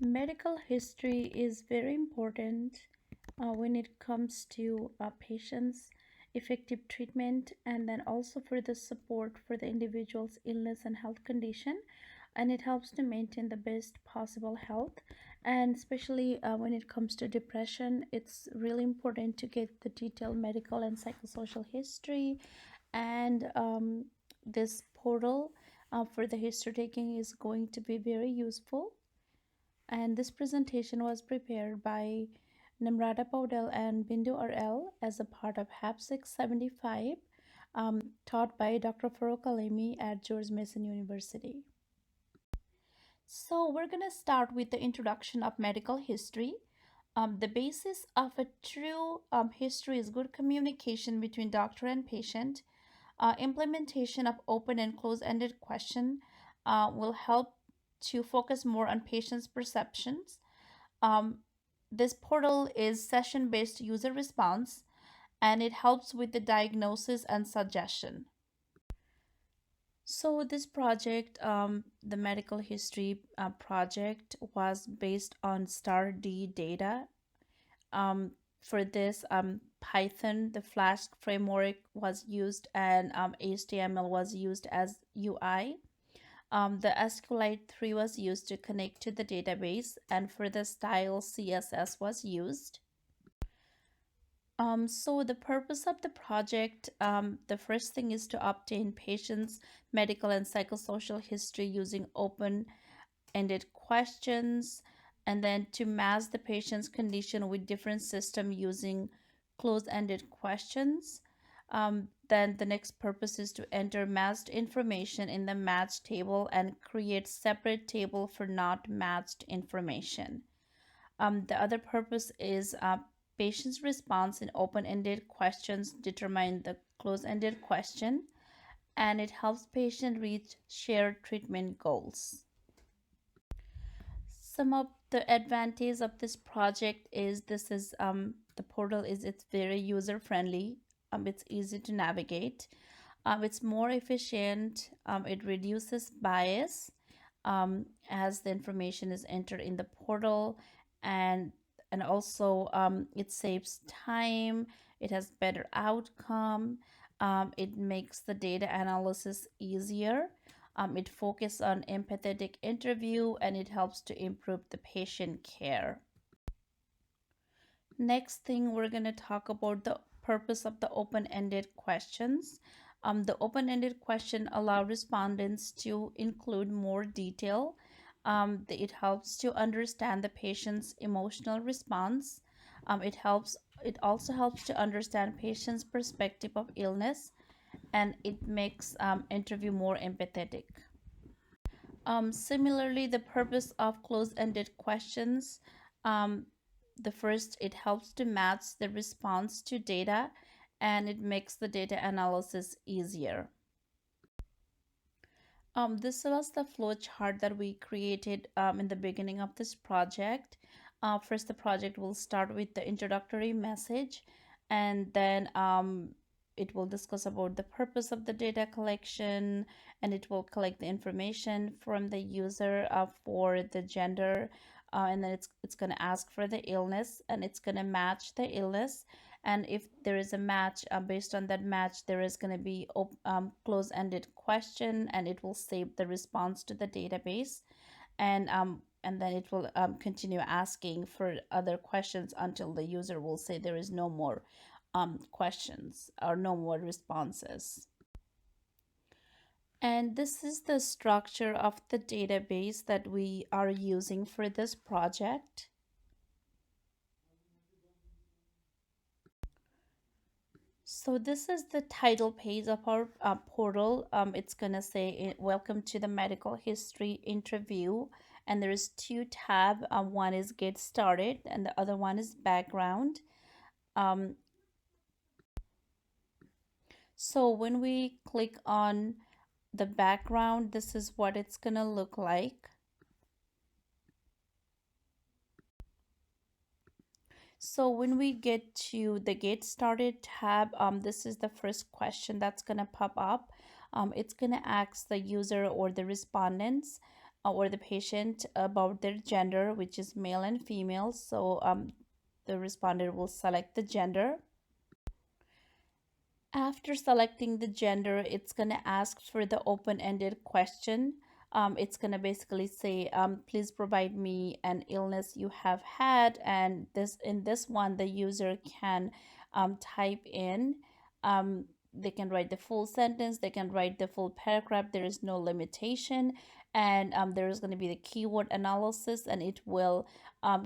Medical history is very important when it comes to patients' effective treatment and then also for the support for the individual's illness and health condition. And it helps to maintain the best possible health. And especially when it comes to depression, it's really important to get the detailed medical and psychosocial history. And this portal for the history taking is going to be very useful, and this presentation was prepared by Nimrata Paudel and Bindu RL as a part of HAP 675, taught by Dr. Farouk Alemi at George Mason University. So we're going to start with the introduction of medical history. The basis of a true history is good communication between doctor and patient. Implementation of open and close-ended question will help to focus more on patient's perceptions. Um, this portal is session-based user response, and it helps with the diagnosis and suggestion. So this project, the medical history project, was based on STAR-D data. For this, Python, the Flask framework was used, and HTML was used as UI. The SQLite 3 was used to connect to the database, and for the style, CSS was used. So the purpose of the project, the first thing is to obtain patients' medical and psychosocial history using open-ended questions, and then to match the patient's condition with different system using closed-ended questions. Then the next purpose is to enter matched information in the match table and create separate table for not matched information. The other purpose is patient's response in open-ended questions determine the closed-ended question, and it helps patient reach shared treatment goals. Some of the advantages of this project is the portal is it's very user friendly. It's easy to navigate. It's more efficient. It reduces bias as the information is entered in the portal, and also it saves time. It has better outcome. It makes the data analysis easier. It focuses on empathetic interview, and it helps to improve the patient care. Next thing, we're going to talk about the purpose of the open-ended questions. The open-ended question allow respondents to include more detail. It helps to understand the patient's emotional response. It also helps to understand patient's perspective of illness, and it makes interview more empathetic. Similarly, the purpose of closed-ended questions, the first, it helps to match the response to data, and it makes the data analysis easier. This was the flow chart that we created in the beginning of this project. First, the project will start with the introductory message, and then it will discuss about the purpose of the data collection, and it will collect the information from the user for the gender, and then it's going to ask for the illness, and it's going to match the illness. And if there is a match, based on that match, there is going to be close-ended question, and it will save the response to the database, and then it will continue asking for other questions until the user will say there is no more questions or no more responses. And this is the structure of the database that we are using for this project. So this is the title page of our portal. It's gonna say welcome to the medical history interview, and there's two tabs. One is get started and the other one is background. Um, so when we click on the background, this is what it's gonna look like. So when we get to the get started tab, this is the first question that's gonna pop up. It's gonna ask the user or the respondents or the patient about their gender, which is male and female. So the respondent will select the gender. After selecting the gender, it's going to ask for the open-ended question. It's going to basically say, please provide me an illness you have had. And this in this one, the user can type in, they can write the full sentence, they can write the full paragraph. There is no limitation. And there is going to be the keyword analysis, and it will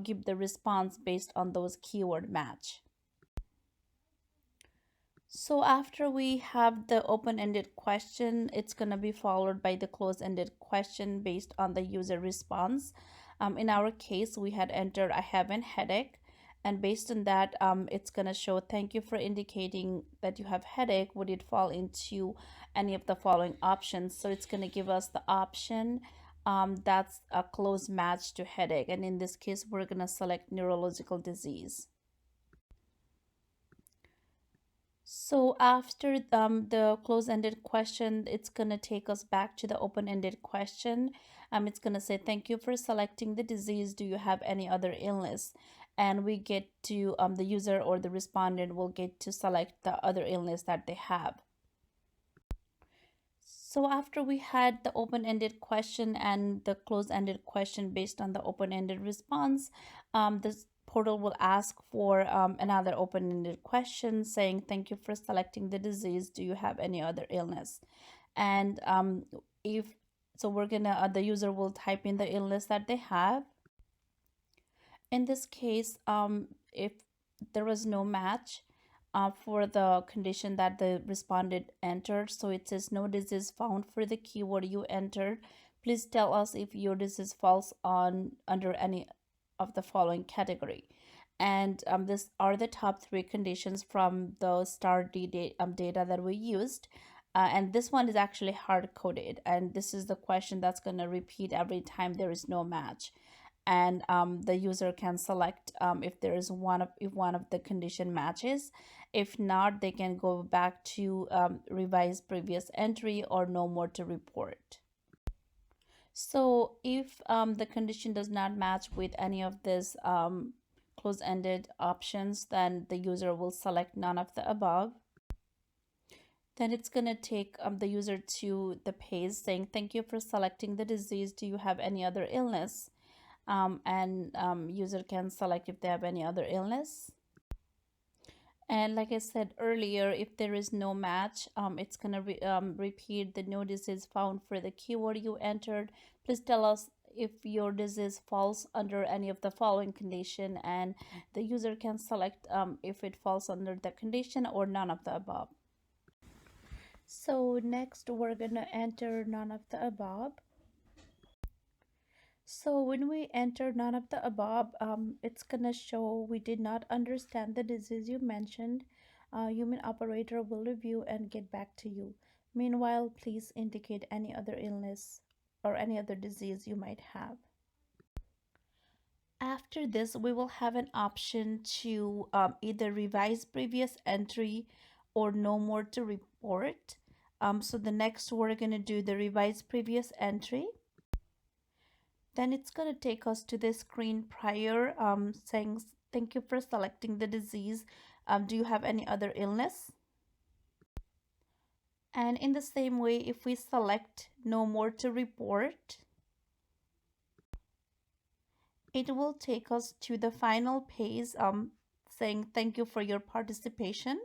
give the response based on those keyword match. So after we have the open-ended question, it's going to be followed by the close-ended question based on the user response. In our case, we had entered, I have a headache. And based on that, it's going to show, thank you for indicating that you have headache. Would it fall into any of the following options? So it's going to give us the option that's a close match to headache. And in this case, we're going to select neurological disease. So after the close-ended question, it's going to take us back to the open-ended question. It's going to say, thank you for selecting the disease. Do you have any other illness? And we get to, the user or the respondent will get to select the other illness that they have. So after we had the open-ended question and the close-ended question based on the open-ended response, this portal will ask for another open-ended question saying, thank you for selecting the disease. Do you have any other illness? And if so, we're gonna the user will type in the illness that they have. In this case, if there was no match for the condition that the respondent entered, so it says no disease found for the keyword you entered. Please tell us if your disease falls on under any of the following category. And this are the top three conditions from the data that we used. And this one is actually hard coded, and this is the question that's going to repeat every time there is no match. And the user can select if there is if one of the condition matches. If not, they can go back to revise previous entry or no more to report. So if the condition does not match with any of these close-ended options, then the user will select none of the above. Then it's going to take the user to the page saying, thank you for selecting the disease. Do you have any other illness? User can select if they have any other illness. And like I said earlier, if there is no match, it's going to repeat the no disease found for the keyword you entered. Please tell us if your disease falls under any of the following condition, and the user can select if it falls under the condition or none of the above. So next we're going to enter none of the above. So when we enter none of the above, it's gonna show we did not understand the disease you mentioned. Human operator will review and get back to you. Meanwhile, please indicate any other illness or any other disease you might have. After this, we will have an option to either revise previous entry or no more to report. So the next we're gonna do the revise previous entry. Then it's going to take us to the screen prior saying, thank you for selecting the disease. Do you have any other illness? And in the same way, if we select no more to report, it will take us to the final page saying, thank you for your participation.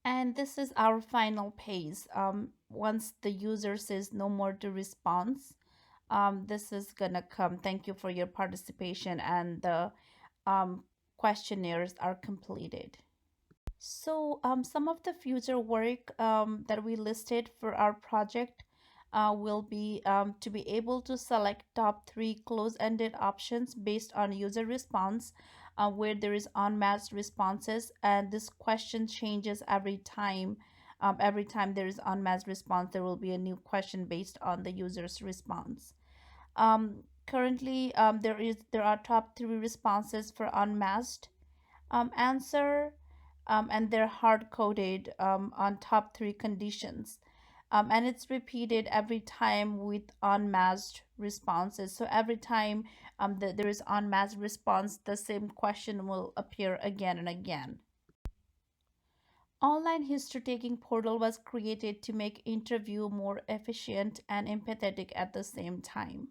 And this is our final page. Once the user says no more to response, this is gonna come, thank you for your participation, and the questionnaires are completed. So some of the future work that we listed for our project will be to be able to select top 3 close-ended options based on user response, where there is unmatched responses, and this question changes every time. Every time there is unmatched response, there will be a new question based on the user's response. Currently, there are top 3 responses for unmatched answer, and they're hard coded on top 3 conditions. and it's repeated every time with unmatched responses. So every time there is unmatched response, the same question will appear again and again. Online history taking portal was created to make interview more efficient and empathetic at the same time.